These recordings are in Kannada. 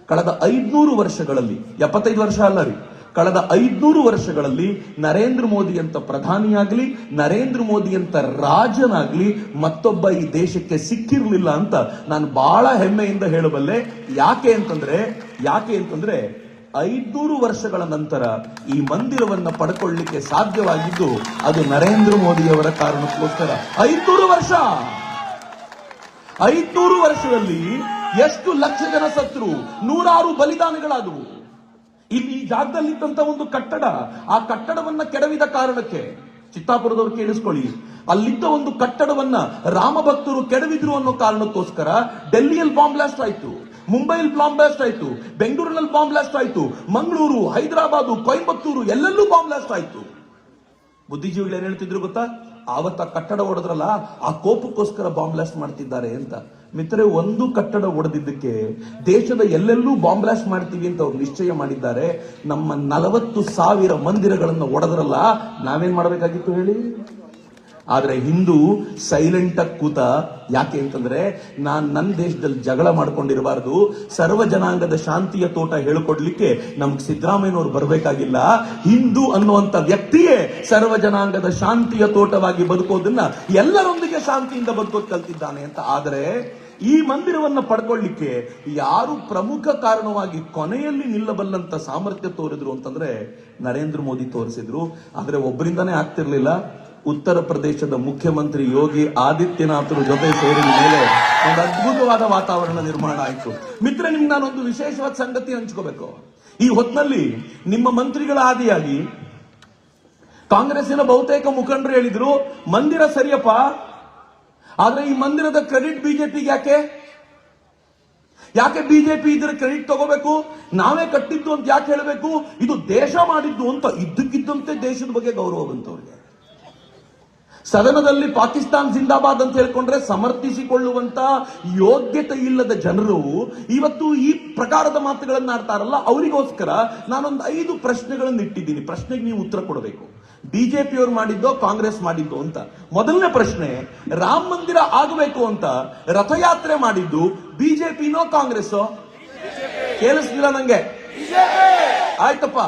ಕಳೆದ 500 ವರ್ಷಗಳಲ್ಲಿ, 75 ವರ್ಷ ಅಲ್ಲ ರೀ, ಕಳೆದ 500 ವರ್ಷಗಳಲ್ಲಿ ನರೇಂದ್ರ ಮೋದಿ ಅಂತ ಪ್ರಧಾನಿಯಾಗ್ಲಿ, ನರೇಂದ್ರ ಮೋದಿ ಅಂತ ರಾಜನಾಗ್ಲಿ ಮತ್ತೊಬ್ಬ ಈ ದೇಶಕ್ಕೆ ಸಿಕ್ಕಿರ್ಲಿಲ್ಲ ಅಂತ ನಾನು ಬಹಳ ಹೆಮ್ಮೆಯಿಂದ ಹೇಳಬಲ್ಲೆ. ಯಾಕೆ ಅಂತಂದ್ರೆ 500 ವರ್ಷಗಳ ನಂತರ ಈ ಮಂದಿರವನ್ನ ಪಡ್ಕೊಳ್ಳಿಕ್ಕೆ ಸಾಧ್ಯವಾಗಿದ್ದು ಅದು ನರೇಂದ್ರ ಮೋದಿಯವರ ಕಾರಣಕ್ಕೋಸ್ಕರ. 500 ವರ್ಷದಲ್ಲಿ ಎಷ್ಟು ಲಕ್ಷ ಜನ ಸತ್ರು, ನೂರಾರು ಬಲಿದಾನಗಳಾದವು. ಇಲ್ಲಿ ಈ ಜಾಗದಲ್ಲಿದ್ದಂತ ಒಂದು ಕಟ್ಟಡ, ಆ ಕಟ್ಟಡವನ್ನ ಕೆಡವಿದ ಕಾರಣಕ್ಕೆ, ಚಿತ್ತಾಪುರದವರು ಕೇಳಿಸ್ಕೊಳ್ಳಿ, ಅಲ್ಲಿದ್ದ ಒಂದು ಕಟ್ಟಡವನ್ನ ರಾಮ ಭಕ್ತರು ಕೆಡವಿದ್ರು ಅನ್ನೋ ಕಾರಣಕ್ಕೋಸ್ಕರ ಡೆಲ್ಲಿಯಲ್ಲಿ ಬಾಂಬ್ ಬ್ಲಾಸ್ಟ್ ಆಯ್ತು, ಮುಂಬೈಲ್ ಬಾಂಬ್ ಬ್ಲಾಸ್ಟ್ ಆಯ್ತು, ಬೆಂಗಳೂರಿನಲ್ಲಿ ಬಾಂಬ್ ಬ್ಲಾಸ್ಟ್ ಆಯ್ತು, ಮಂಗಳೂರು, ಹೈದರಾಬಾದ್, ಕೊಯಂಬತ್ತೂರು ಎಲ್ಲೆಲ್ಲೂ ಬಾಂಬ್ ಬ್ಲಾಸ್ಟ್ ಆಯ್ತು. ಬುದ್ಧಿಜೀವಿಗಳು ಏನ್ ಹೇಳ್ತಿದ್ರು ಗೊತ್ತಾ? ಆವತ್ತ ಕಟ್ಟಡ ಒಡೆದ್ರಲ್ಲ, ಆ ಕೋಪಕ್ಕೋಸ್ಕರ ಬಾಂಬ್ ಬ್ಲಾಸ್ಟ್ ಮಾಡ್ತಿದ್ದಾರೆ ಅಂತ. ಮಿತ್ರರೇ, ಒಂದು ಕಟ್ಟಡ ಒಡೆದಿದ್ದಕ್ಕೆ ದೇಶದ ಎಲ್ಲೆಲ್ಲೂ ಬಾಂಬ್ ಬ್ಲಾಸ್ಟ್ ಮಾಡ್ತೀವಿ ಅಂತ ಅವ್ರು ನಿಶ್ಚಯ ಮಾಡಿದ್ದಾರೆ. ನಮ್ಮ 40,000 ಮಂದಿರಗಳನ್ನು ಒಡೆದ್ರಲ್ಲ, ನಾವೇನ್ ಮಾಡಬೇಕಾಗಿತ್ತು ಹೇಳಿ? ಆದ್ರೆ ಹಿಂದೂ ಸೈಲೆಂಟ್ ಆಗಿ ಕೂತ. ಯಾಕೆ ಅಂತಂದ್ರೆ, ನಾನ್ ನನ್ನ ದೇಶದಲ್ಲಿ ಜಗಳ ಮಾಡ್ಕೊಂಡಿರಬಾರ್ದು, ಸರ್ವ ಜನಾಂಗದ ಶಾಂತಿಯ ತೋಟ ಹೇಳ್ಕೊಡ್ಲಿಕ್ಕೆ ನಮ್ಗೆ ಸಿದ್ದರಾಮಯ್ಯನವ್ರು ಬರಬೇಕಾಗಿಲ್ಲ. ಹಿಂದೂ ಅನ್ನುವಂತ ವ್ಯಕ್ತಿಯೇ ಸರ್ವ ಜನಾಂಗದ ಶಾಂತಿಯ ತೋಟವಾಗಿ ಬದುಕೋದನ್ನ, ಎಲ್ಲರೊಂದಿಗೆ ಶಾಂತಿಯಿಂದ ಬದುಕೋದು ಕಲ್ತಿದ್ದಾನೆ ಅಂತ. ಆದರೆ ಈ ಮಂದಿರವನ್ನ ಪಡ್ಕೊಳ್ಳಿಕ್ಕೆ ಯಾರು ಪ್ರಮುಖ ಕಾರಣವಾಗಿ ಕೊನೆಯಲ್ಲಿ ನಿಲ್ಲಬಲ್ಲಂತ ಸಾಮರ್ಥ್ಯ ತೋರಿದ್ರು ಅಂತಂದ್ರೆ ನರೇಂದ್ರ ಮೋದಿ ತೋರಿಸಿದ್ರು. ಆದ್ರೆ ಒಬ್ಬರಿಂದಾನೇ ಆಗ್ತಿರ್ಲಿಲ್ಲ. ಉತ್ತರ ಪ್ರದೇಶದ ಮುಖ್ಯಮಂತ್ರಿ ಯೋಗಿ ಆದಿತ್ಯನಾಥರ ಜೊತೆ ಸೇರಿದ ಮೇಲೆ ಒಂದು ಅದ್ಭುತವಾದ ವಾತಾವರಣ ನಿರ್ಮಾಣ ಆಯಿತು. ಮಿತ್ರ, ನಿಮ್ಗೆ ನಾನೊಂದು ವಿಶೇಷವಾದ ಸಂಗತಿ ಹಂಚ್ಕೋಬೇಕು. ಈ ಹೊತ್ತಿನಲ್ಲಿ ನಿಮ್ಮ ಮಂತ್ರಿಗಳ ಆದಿಯಾಗಿ ಕಾಂಗ್ರೆಸ್ಸಿನ ಬಹುತೇಕ ಮುಖಂಡರು ಹೇಳಿದ್ರು, ಮಂದಿರ ಸರಿಯಪ್ಪ, ಆದ್ರೆ ಈ ಮಂದಿರದ ಕ್ರೆಡಿಟ್ ಬಿಜೆಪಿಗೆ ಯಾಕೆ ಬಿಜೆಪಿ ಇದರ ಕ್ರೆಡಿಟ್ ತಗೋಬೇಕು? ನಾವೇ ಕಟ್ಟಿದ್ದು ಅಂತ ಯಾಕೆ ಹೇಳಬೇಕು? ಇದು ದೇಶ ಮಾಡಿದ್ದು ಅಂತ. ಇದ್ದಕ್ಕಿದ್ದಂತೆ ದೇಶದ ಬಗ್ಗೆ ಗೌರವ ಬಂತವ್ರಿಗೆ. ಸದನದಲ್ಲಿ ಪಾಕಿಸ್ತಾನ್ ಜಿಂದಾಬಾದ್ ಅಂತ ಹೇಳ್ಕೊಂಡ್ರೆ ಸಮರ್ಥಿಸಿಕೊಳ್ಳುವಂತ ಯೋಗ್ಯತೆ ಇಲ್ಲದ ಜನರು ಇವತ್ತು ಈ ಪ್ರಕಾರದ ಮಾತುಗಳನ್ನ ಆಡ್ತಾರಲ್ಲ, ಅವರಿಗೋಸ್ಕರ ನಾನೊಂದು 5 ಪ್ರಶ್ನೆಗಳನ್ನು ಇಟ್ಟಿದ್ದೀನಿ. ಪ್ರಶ್ನೆಗೆ ನೀವು ಉತ್ತರ ಕೊಡಬೇಕು. ಬಿಜೆಪಿಯವರು ಮಾಡಿದ್ದೋ ಕಾಂಗ್ರೆಸ್ ಮಾಡಿದ್ದೋ ಅಂತ. ಮೊದಲನೇ ಪ್ರಶ್ನೆ, ರಾಮ ಮಂದಿರ ಆಗಬೇಕು ಅಂತ ರಥಯಾತ್ರೆ ಮಾಡಿದ್ದು ಬಿಜೆಪಿನೋ ಕಾಂಗ್ರೆಸ್? ಕೇಳಿಸ್ಲಿಲ್ಲ ನಂಗೆ? ಆಯ್ತಪ್ಪ,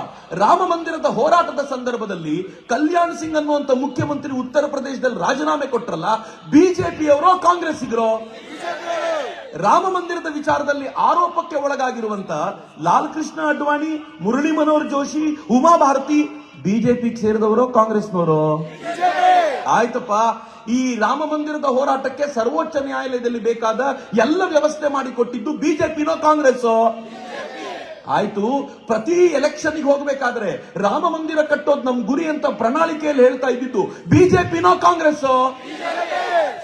ರಾಮ ಮಂದಿರದ ಹೋರಾಟದ ಸಂದರ್ಭದಲ್ಲಿ ಕಲ್ಯಾಣ್ ಸಿಂಗ್ ಅನ್ನುವಂತ ಮುಖ್ಯಮಂತ್ರಿ ಉತ್ತರ ಪ್ರದೇಶದಲ್ಲಿ ರಾಜೀನಾಮೆ ಕೊಟ್ರಲ್ಲ, ಬಿಜೆಪಿಯವರೋ ಕಾಂಗ್ರೆಸ್ಸಿಗರೋ? ರಾಮ ಮಂದಿರದ ವಿಚಾರದಲ್ಲಿ ಆರೋಪಕ್ಕೆ ಒಳಗಾಗಿರುವಂತ ಲಾಲ್ ಕೃಷ್ಣ ಅಡ್ವಾಣಿ, ಮುರಳಿ ಮನೋಹರ್ ಜೋಶಿ, ಉಮಾ ಭಾರತಿ ಬಿಜೆಪಿಗೆ ಸೇರಿದವರು ಕಾಂಗ್ರೆಸ್ನವರು? ಆಯ್ತಪ್ಪ, ಈ ರಾಮ ಮಂದಿರದ ಹೋರಾಟಕ್ಕೆ ಸರ್ವೋಚ್ಚ ನ್ಯಾಯಾಲಯದಲ್ಲಿ ಬೇಕಾದ ಎಲ್ಲ ವ್ಯವಸ್ಥೆ ಮಾಡಿಕೊಟ್ಟಿದ್ದು ಬಿಜೆಪಿನೋ ಕಾಂಗ್ರೆಸ್? ಆಯ್ತು, ಪ್ರತಿ ಎಲೆಕ್ಷನ್ಗೆ ಹೋಗಬೇಕಾದ್ರೆ ರಾಮ ಮಂದಿರ ಕಟ್ಟೋದು ನಮ್ ಗುರಿ ಅಂತ ಪ್ರಣಾಳಿಕೆಯಲ್ಲಿ ಹೇಳ್ತಾ ಇದ್ದಿದ್ದು ಬಿಜೆಪಿನೋ ಕಾಂಗ್ರೆಸ್?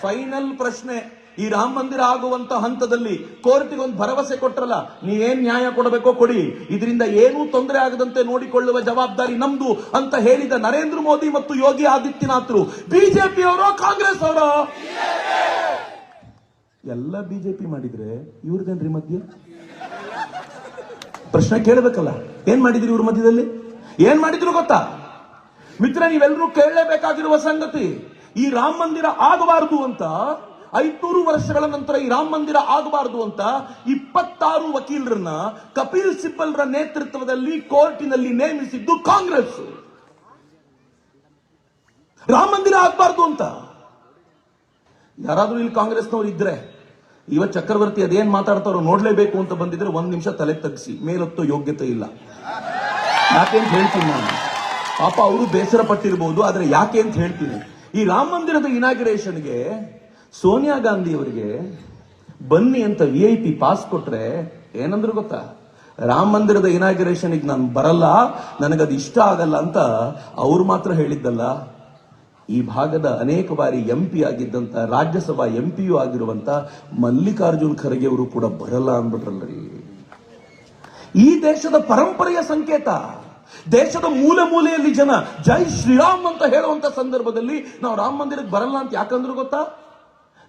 ಫೈನಲ್ ಪ್ರಶ್ನೆ, ಈ ರಾಮ ಮಂದಿರ ಆಗುವಂತ ಹಂತದಲ್ಲಿ ಕೋರ್ಟಿಗೆ ಒಂದು ಭರವಸೆ ಕೊಟ್ರಲ್ಲ, ನೀವೇನ್ ನ್ಯಾಯ ಕೊಡಬೇಕೋ ಕೊಡಿ, ಇದರಿಂದ ಏನೂ ತೊಂದರೆ ಆಗದಂತೆ ನೋಡಿಕೊಳ್ಳುವ ಜವಾಬ್ದಾರಿ ನಮ್ದು ಅಂತ ಹೇಳಿದ ನರೇಂದ್ರ ಮೋದಿ ಮತ್ತು ಯೋಗಿ ಆದಿತ್ಯನಾಥ್ರು ಬಿಜೆಪಿಯವರೋ ಕಾಂಗ್ರೆಸ್ ಅವರೋ? ಎಲ್ಲ ಬಿಜೆಪಿ ಮಾಡಿದ್ರೆ ಇವ್ರದೇನ್ರಿ ಮಧ್ಯೆ? ಪ್ರಶ್ನೆ ಕೇಳಬೇಕಲ್ಲ, ಏನ್ ಮಾಡಿದ್ರಿ ಇವ್ರ ಮಧ್ಯದಲ್ಲಿ? ಏನ್ ಮಾಡಿದ್ರು ಗೊತ್ತಾ ಮಿತ್ರ? ನೀವೆಲ್ಲರೂ ಕೇಳಲೇಬೇಕಾಗಿರುವ ಸಂಗತಿ, ಈ ರಾಮ ಮಂದಿರ ಆಗಬಾರದು ಅಂತ 500 ವರ್ಷಗಳ ನಂತರ ಈ ರಾಮ ಮಂದಿರ ಆಗಬಾರದು ಅಂತ 26 ವಕೀಲರನ್ನ ಕಪಿಲ್ ಸಿಬ್ಬಲ್ರ ನೇತೃತ್ವದಲ್ಲಿ ಕೋರ್ಟಿನಲ್ಲಿ ನೇಮಿಸಿದ್ದು ಕಾಂಗ್ರೆಸ್. ರಾಮ ಮಂದಿರ ಆಗಬಾರದು ಅಂತ. ಯಾರಾದ್ರೂ ಇಲ್ಲಿ ಕಾಂಗ್ರೆಸ್ನವ್ರು ಇದ್ರೆ ಇವತ್ತು ಚಕ್ರವರ್ತಿ ಅದೇನ್ ಮಾತಾಡ್ತಾರೋ ನೋಡ್ಲೇಬೇಕು ಅಂತ ಬಂದಿದ್ರೆ 1 ನಿಮಿಷ ತಲೆ ತಗ್ಸಿ, ಮೇಲೊತ್ತು ಯೋಗ್ಯತೆ ಇಲ್ಲ. ಯಾಕೆ ಅಂತ ಹೇಳ್ತೀನಿ ನಾನು. ಪಾಪ ಅವರು ಬೇಸರ ಪಟ್ಟಿರಬಹುದು, ಆದ್ರೆ ಯಾಕೆ ಅಂತ ಹೇಳ್ತೀನಿ. ಈ ರಾಮ ಮಂದಿರದ ಇನಾಗ್ರೇಷನ್ಗೆ ಸೋನಿಯಾ ಗಾಂಧಿ ಅವರಿಗೆ ಬನ್ನಿ ಅಂತ VIP ಪಾಸ್ ಕೊಟ್ರೆ ಏನಂದ್ರು ಗೊತ್ತಾ? ರಾಮ ಮಂದಿರದ ಇನಾಗ್ರೇಷನ್ಗೆ ನಾನು ಬರಲ್ಲ, ನನಗದು ಇಷ್ಟ ಆಗಲ್ಲ ಅಂತ ಅವ್ರು ಮಾತ್ರ ಹೇಳಿದ್ದಲ್ಲ, ಈ ಭಾಗದ ಅನೇಕ ಬಾರಿ MP ಆಗಿದ್ದಂತ, ರಾಜ್ಯಸಭಾ MPಯೂ ಆಗಿರುವಂತ ಮಲ್ಲಿಕಾರ್ಜುನ್ ಖರ್ಗೆ ಅವರು ಕೂಡ ಬರಲ್ಲ ಅಂದ್ಬಿಟ್ರಲ್ರಿ. ಈ ದೇಶದ ಪರಂಪರೆಯ ಸಂಕೇತ. ದೇಶದ ಮೂಲೆ ಮೂಲೆಯಲ್ಲಿ ಜನ ಜೈ ಶ್ರೀರಾಮ್ ಅಂತ ಹೇಳುವಂತ ಸಂದರ್ಭದಲ್ಲಿ ನಾವು ರಾಮ ಮಂದಿರಕ್ಕೆ ಬರಲ್ಲ ಅಂತ ಯಾಕಂದ್ರು ಗೊತ್ತಾ?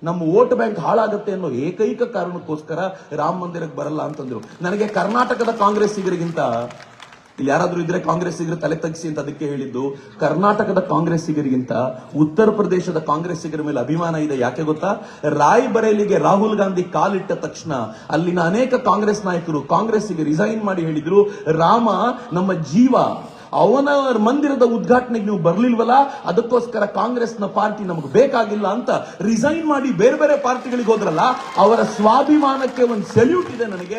ನಮ್ಮ ವೋಟ್ ಬ್ಯಾಂಕ್ ಹಾಳಾಗುತ್ತೆ ಅನ್ನೋ ಏಕೈಕ ಕಾರಣಕ್ಕೋಸ್ಕರ ರಾಮ ಮಂದಿರಕ್ಕೆ ಬರಲ್ಲ ಅಂತಂದ್ರು. ನನಗೆ ಕರ್ನಾಟಕದ ಕಾಂಗ್ರೆಸ್ಸಿಗರಿಗಿಂತ ಇಲ್ಲಿ ಯಾರಾದ್ರೂ ಇದ್ರೆ ಕಾಂಗ್ರೆಸ್ಸಿಗರು ತಲೆ ತಗ್ಗಿಸಿ ಅಂತ ಅದಕ್ಕೆ ಹೇಳಿದ್ದು. ಕರ್ನಾಟಕದ ಕಾಂಗ್ರೆಸ್ಸಿಗರಿಗಿಂತ ಉತ್ತರ ಪ್ರದೇಶದ ಕಾಂಗ್ರೆಸ್ಸಿಗರ ಮೇಲೆ ಅಭಿಮಾನ ಇದೆ. ಯಾಕೆ ಗೊತ್ತಾ? ರಾಯ್ಬರೇಲಿಗೆ ರಾಹುಲ್ ಗಾಂಧಿ ಕಾಲಿಟ್ಟ ತಕ್ಷಣ ಅಲ್ಲಿನ ಅನೇಕ ಕಾಂಗ್ರೆಸ್ ನಾಯಕರು ಕಾಂಗ್ರೆಸ್ಸಿಗೆ ರಿಸೈನ್ ಮಾಡಿ ಹೇಳಿದ್ರು, ರಾಮ ನಮ್ಮ ಜೀವ, ಅವನ ಮಂದಿರದ ಉದ್ಘಾಟನೆಗೆ ನೀವು ಬರ್ಲಿಲ್ವಲ್ಲ, ಅದಕ್ಕೋಸ್ಕರ ಕಾಂಗ್ರೆಸ್ನ ಪಾರ್ಟಿ ನಮಗೆ ಬೇಕಾಗಿಲ್ಲ ಅಂತ ರಿಸೈನ್ ಮಾಡಿ ಬೇರೆ ಬೇರೆ ಪಾರ್ಟಿಗಳಿಗೆ ಹೋದ್ರಲ್ಲ, ಅವರ ಸ್ವಾಭಿಮಾನಕ್ಕೆ ಒಂದು ಸೆಲ್ಯೂಟ್ ಇದೆ ನನಗೆ.